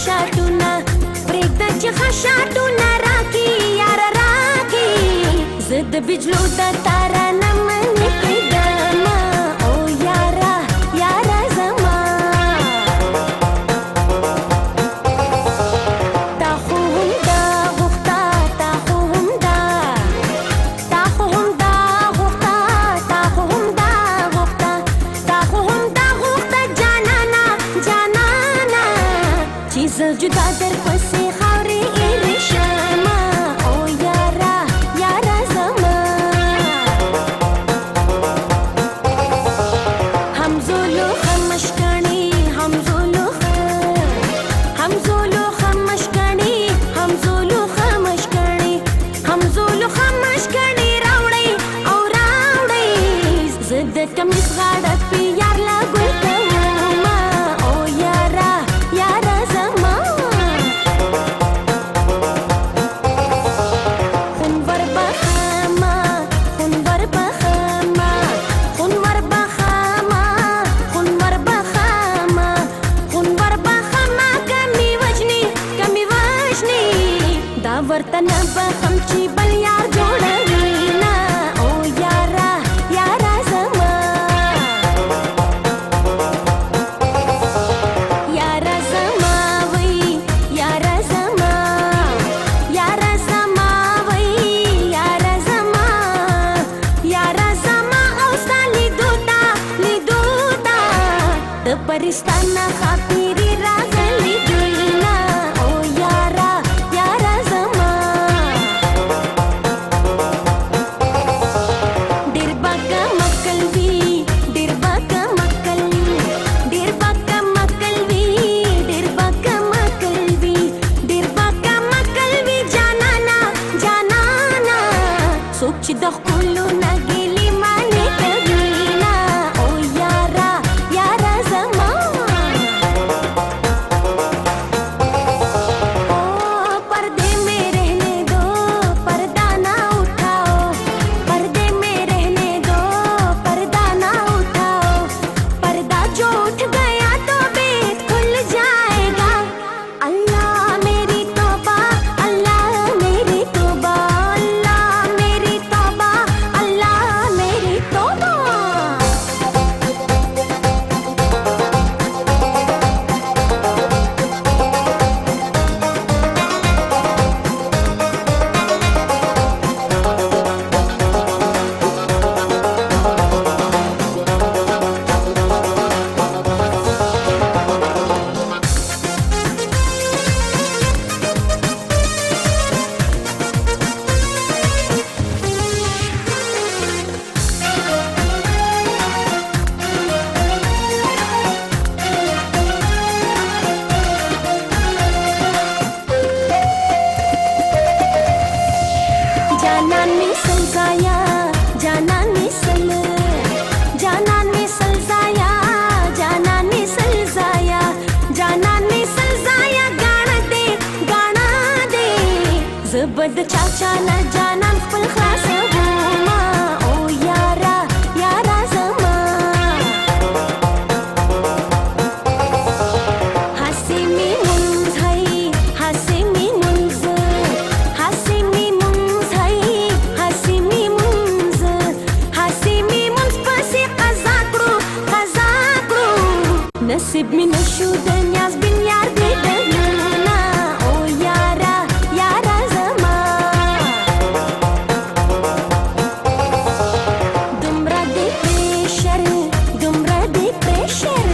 خشاتونه پرېږده چې خشاتونه راکي یاره راکي زه د بجلو د تاره نه منې کېږمه او یاره یاره زما تا خو همدا غوښته تا خو همدا تا خو همدا غوښته تا خو همدا غوښته تا خو همدا غوښته جانانه جانانه چې زه جدا درپسې خاورې ایرې شمه او یاره یاره زما همزولو خمشکڼې همزولو همزولو خمشکڼې همزولو خمشکڼې همزولو خمشکڼې راوړئ او راوړئ زه د کمیس غاړه پې یار لا ګل کومه او یاره یاره زما خونور بخمه خونور بخمه خونور بخمه خونور بخمه خونور بخمه کمی وجني دا ورته نه بخم چې بل یار جوړوي نه او یاره یاره زما یاره زما وای یاره زما یاره زما وای یاره زما یاره زما او ستا لیدو ته د پرستانه خاطرې راغلي دوی نه او یاره یاره زما ډېر به کمکل وي ډېر به کمکل ډېر به کمکل وي ډېر به کمکل وي ډېر به کمکل وي جانانه جانانه څوک چې د ښکلو نه ګیلې مانې کوي نه او یاره یاره زما पर्दे में रहने दो पर्दा ना उठाओ पर्दे में रहने दो पर्दा ना उठाओ पर्दा जो उठ गया तो बेत खुल जाएगा अल्लाह मेरी तौबा अल्लाह मेरी तौबा अल्लाह मेरी तौबा अल्लाह मेरी तौबा जानान मिसल जाया जानान मिसल जानान मिसल जाया जानान मिसल जाया जानान मिसल जाया गाना दे जबद चाचा न जानान खपल खलासोमा ओ यारा यारा زما حسیمی منز هی حسیمی منز حسیمی منز هی حسیمی منز پسې قضا کړو نصیب می نشو د نیاز بن یار دې دنونه او یاره یاره زما دومره دې پریشر دومره دې پریشر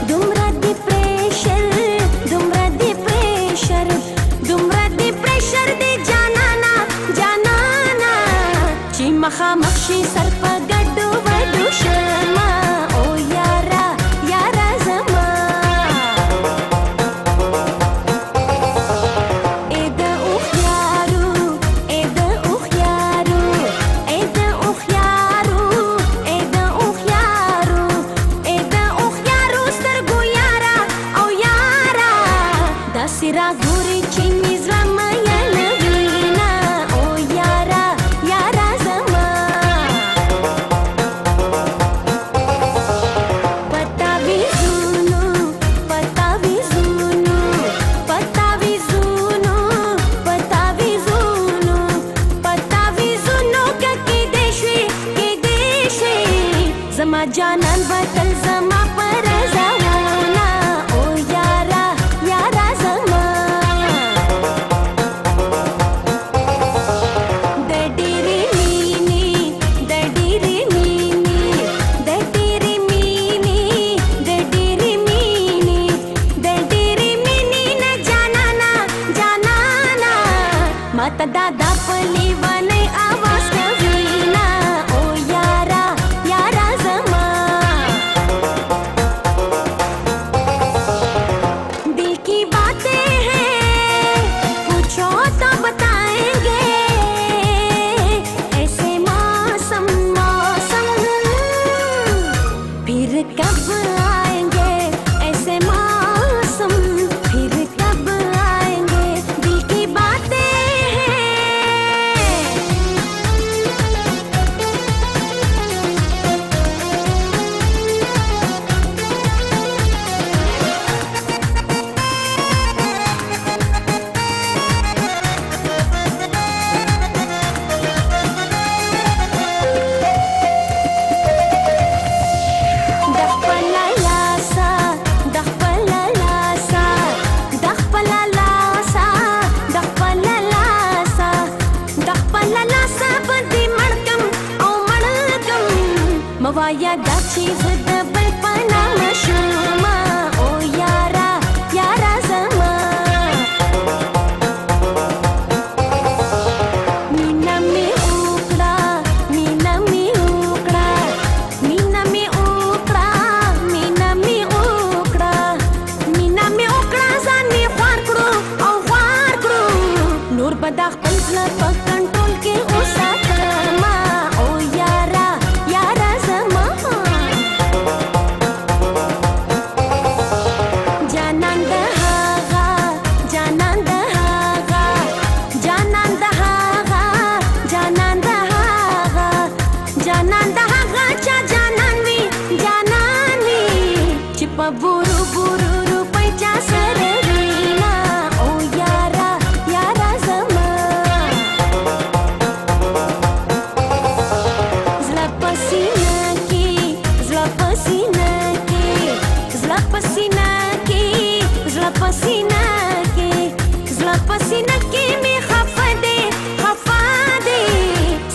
دومره دې پریشر دومره دې پریشر دومره دې پریشر دې جانانا جانانا چې مخامخ شي سر په ګډو وډو شمه او یاره یاره زما ای د اوښیارو ای د اوښیارو ای د اوښیارو ای د اوښیارو ای د اوښیارو سترګو یاره او یاره داسې راګورې چې مې زړه میین وي نه او یاره یاره زما जानन बतल जमा पर जमाना ओ यारा यारा जमा दडीरी मीनी दडीरी मीनी दडीरी मीनी दडीरी मीनी दडीरी मीनी न जाना ना माता दादा पली वनै आवाज कवीना ओ यारा यारा जमा दिल की बातें हैं पूछो तो बताएंगे ऐसे मौसम मौसम फिर कब आएंगे ऐसे मौसम फिर कब आएंगे दिल की बातें हैं मवाया दाची दबल पना मशूमा ओ यारा यारा जमा मीना में उकड़ा मीना में उकड़ा मीना में उकड़ा मीना में उकड़ा मीना में उकड़ा जाने ख्वार करो नूर बदा खपल पर कंट्रोल के उसा तमा ओ यारा यारा जमा जानन दहागा जानन दहागा जानन दहागा जानन दहागा जानन दहागा चा जाननी जाननी चिपा बुरु बुरु रुपै चा सरवीना ओ यारा यारा जमा zla pasina ki zla pasina ki zla pasina ki zla pasina ki zla pasina ki mi khafade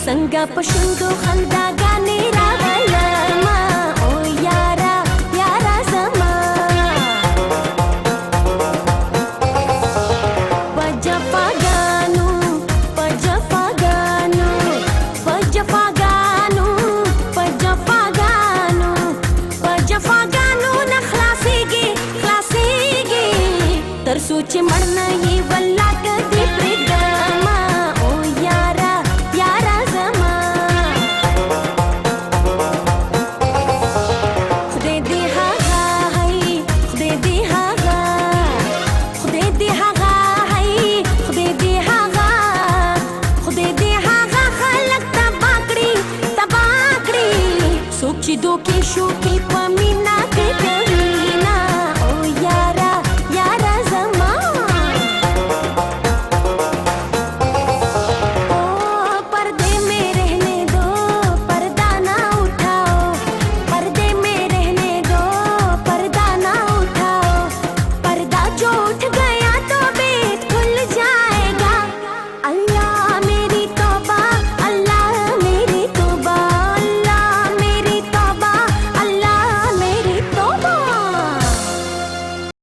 sanga pashundo khalda gane ragalama o yara yara zama pajafaganu pajafaganu pajafaganu pajafaganu pajafaganu na khlasigi khlasigi तरसूच मरना ये वल्ला कदी प्रिगमा ओ यारा यारा जमा खुदे दी हा है खुदे दी हा खुदे दी हा